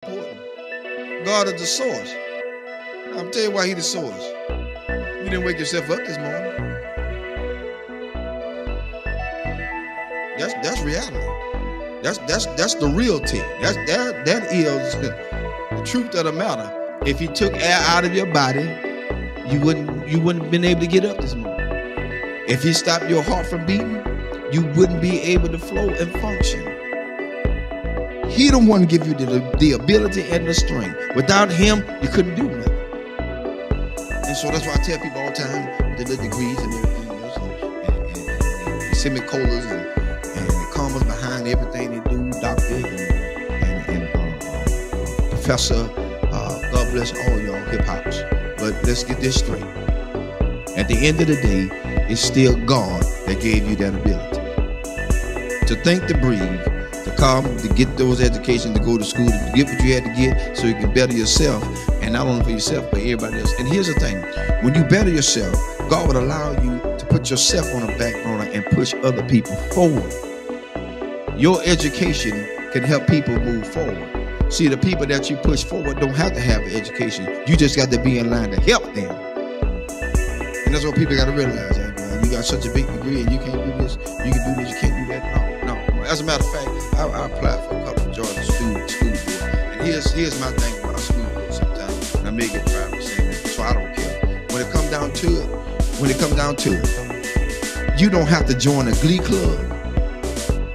important. God is the source. I'm tell you why He the source. You didn't wake yourself up this morning. That's reality. That's the real thing. That is the truth of the matter. If He took air out of your body, you wouldn't have been able to get up this morning. If He stopped your heart from beating, you wouldn't be able to flow and function. He the one give you the ability and the strength. Without Him, you couldn't do nothing. And so that's why I tell people all the time, with the degrees and everything else, and semicolons and the commas behind everything they do, doctor and professor, God bless all y'all hip hops. But let's get this straight. At the end of the day, it's still God that gave you that ability. To think, to breathe, to come, to get those educations, to go to school, to get what you had to get so you can better yourself, and not only for yourself, but everybody else. And here's the thing, when you better yourself, God would allow you to put yourself on the back burner and push other people forward. Your education can help people move forward. See, the people that you push forward don't have to have an education. You just got to be in line to help them. And that's what people got to realize. You got such a big degree and you can't do this, you can do this, you can't do that. No. As a matter of fact, I applied for a couple of Georgia school board. And here's my thing about school board sometimes. And I may get private saying that, so I don't care. When it comes down to it, you don't have to join a glee club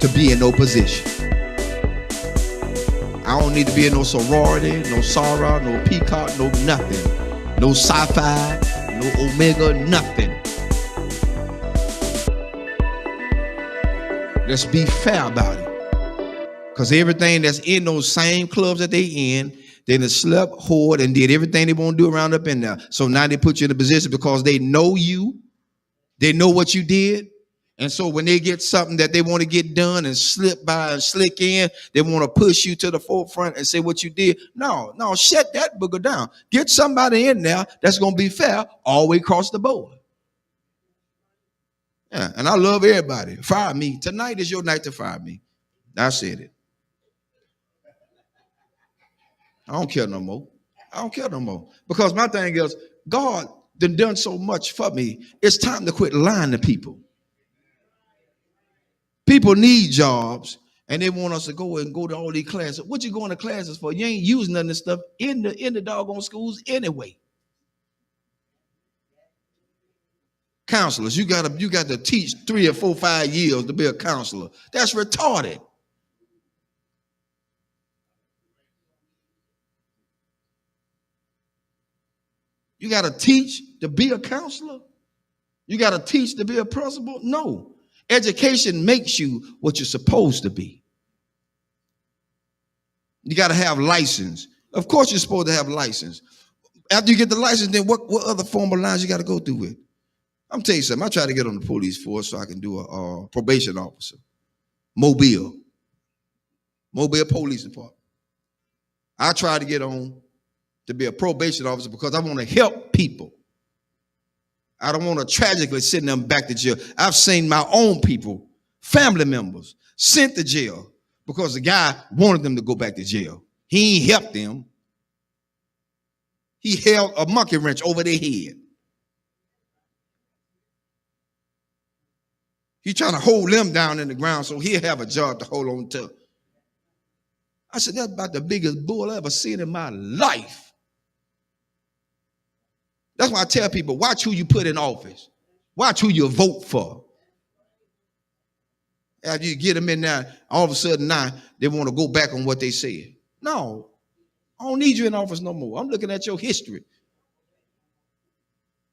to be in no position. I don't need to be in no sorority, no Sarah, no Peacock, no nothing. No sci-fi, no Omega, nothing. Let's be fair about it. Because everything that's in those same clubs that they in, they done slept, whored, and did everything they want to do around up in there. So now they put you in a position because they know you. They know what you did. And so when they get something that they want to get done and slip by and slick in, they want to push you to the forefront and say what you did. No, shut that booger down. Get somebody in there that's going to be fair all the way across the board. Yeah, and I love everybody. Fire me. Tonight is your night to fire me. I said it. I don't care no more. Because my thing is, God done so much for me. It's time to quit lying to people. People need jobs, and they want us to go to all these classes. What you going to classes for? You ain't using none of this stuff in the doggone schools anyway. Counselors, you got to teach 3 or 4, 5 years to be a counselor. That's retarded. You got to teach to be a counselor? You got to teach to be a principal? No. Education makes you what you're supposed to be. You got to have license. Of course you're supposed to have license. After you get the license, then what other formal lines you got to go through with? I'm telling you something. I tried to get on the police force so I can do a probation officer. Mobile Police Department. I tried to get on to be a probation officer because I want to help people. I don't want to tragically send them back to jail. I've seen my own people, family members, sent to jail because the guy wanted them to go back to jail. He ain't helped them. He held a monkey wrench over their head. He's trying to hold them down in the ground so he'll have a job to hold on to. I said, that's about the biggest bull I ever seen in my life. That's why I tell people, watch who you put in office. Watch who you vote for. After you get them in there, all of a sudden now, they want to go back on what they said. No, I don't need you in office no more. I'm looking at your history.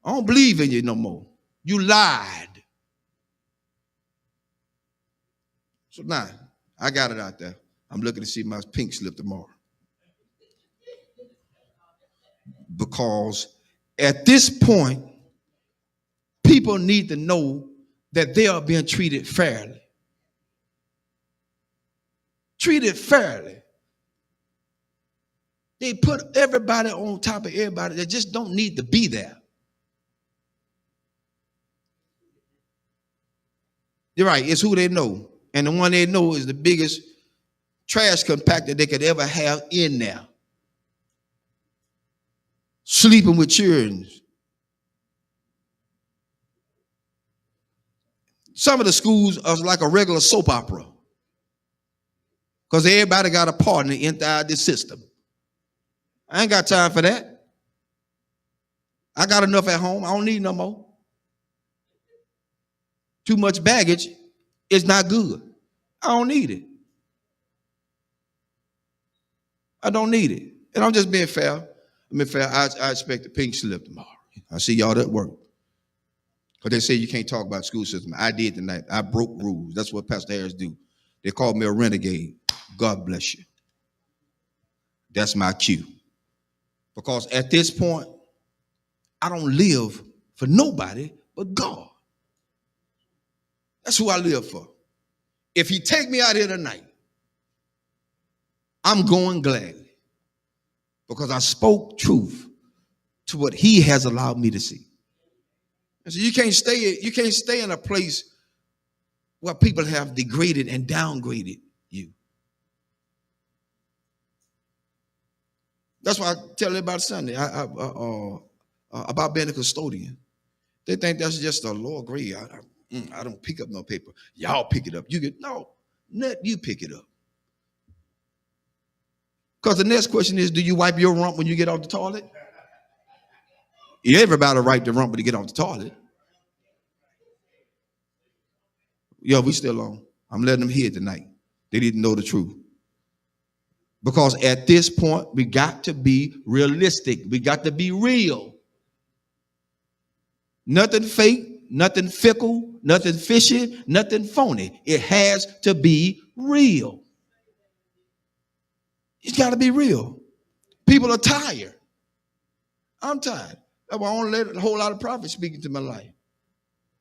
I don't believe in you no more. You lied. So now, I got it out there. I'm looking to see my pink slip tomorrow. Because at this point, people need to know that they are being treated fairly. Treated fairly. They put everybody on top of everybody that just don't need to be there. You're right, it's who they know. And the one they know is the biggest trash compactor they could ever have in there. Sleeping with children. Some of the schools are like a regular soap opera because everybody got a partner inside the system. I ain't got time for that. I got enough at home. I don't need no more. Too much baggage is not good. I don't need it. I don't need it. And I'm just being fair. I expect the pink slip tomorrow. I see y'all at work. Because they say you can't talk about school system. I did tonight. I broke rules. That's what Pastor Harris do. They called me a renegade. God bless you. That's my cue. Because at this point, I don't live for nobody but God. That's who I live for. If he take me out here tonight, I'm going gladly. Because I spoke truth to what he has allowed me to see. And so you can't stay in a place where people have degraded and downgraded you. That's why I tell everybody Sunday about being a custodian. They think that's just a lower grade. I don't pick up no paper. Y'all pick it up. You pick it up. Because the next question is, do you wipe your rump when you get off the toilet? Everybody wipe the rump when you get off the toilet. Yo, we still on. I'm letting them hear tonight. They didn't know the truth. Because at this point, we got to be realistic. We got to be real. Nothing fake, nothing fickle, nothing fishy, nothing phony. It has to be real. It's got to be real. People are tired. I'm tired. That's why I don't let a whole lot of prophets speak into my life.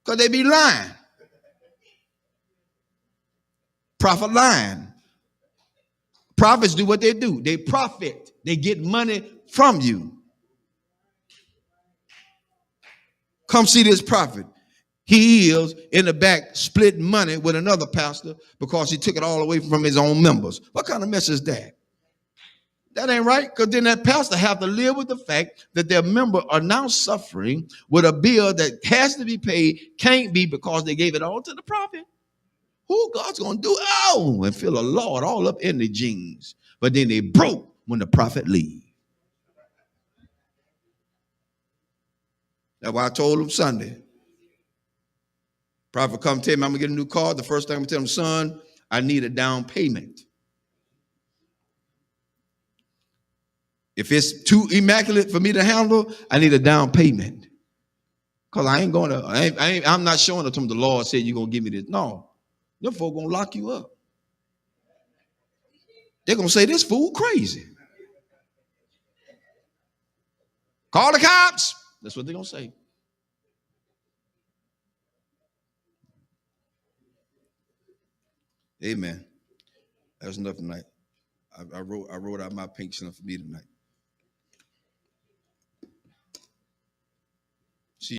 Because they be lying. Prophet lying. Prophets do what they do. They profit. They get money from you. Come see this prophet. He is in the back splitting money with another pastor because he took it all away from his own members. What kind of mess is that? That ain't right, because then that pastor have to live with the fact that their members are now suffering with a bill that has to be paid, can't be because they gave it all to the prophet. Who God's going to do? Oh, and feel the Lord all up in the jeans. But then they broke when the prophet leave. That's why I told him Sunday. Prophet come tell me I'm going to get a new car. The first thing I'm going to tell him, son, I need a down payment. If it's too immaculate for me to handle, I need a down payment. Because I ain't going to, I'm not showing it to him. The Lord said you're going to give me this. No. Them folk going to lock you up. They're going to say, this fool crazy. Call the cops. That's what they're going to say. Amen. That's enough tonight. I wrote out my pink slip for me tonight.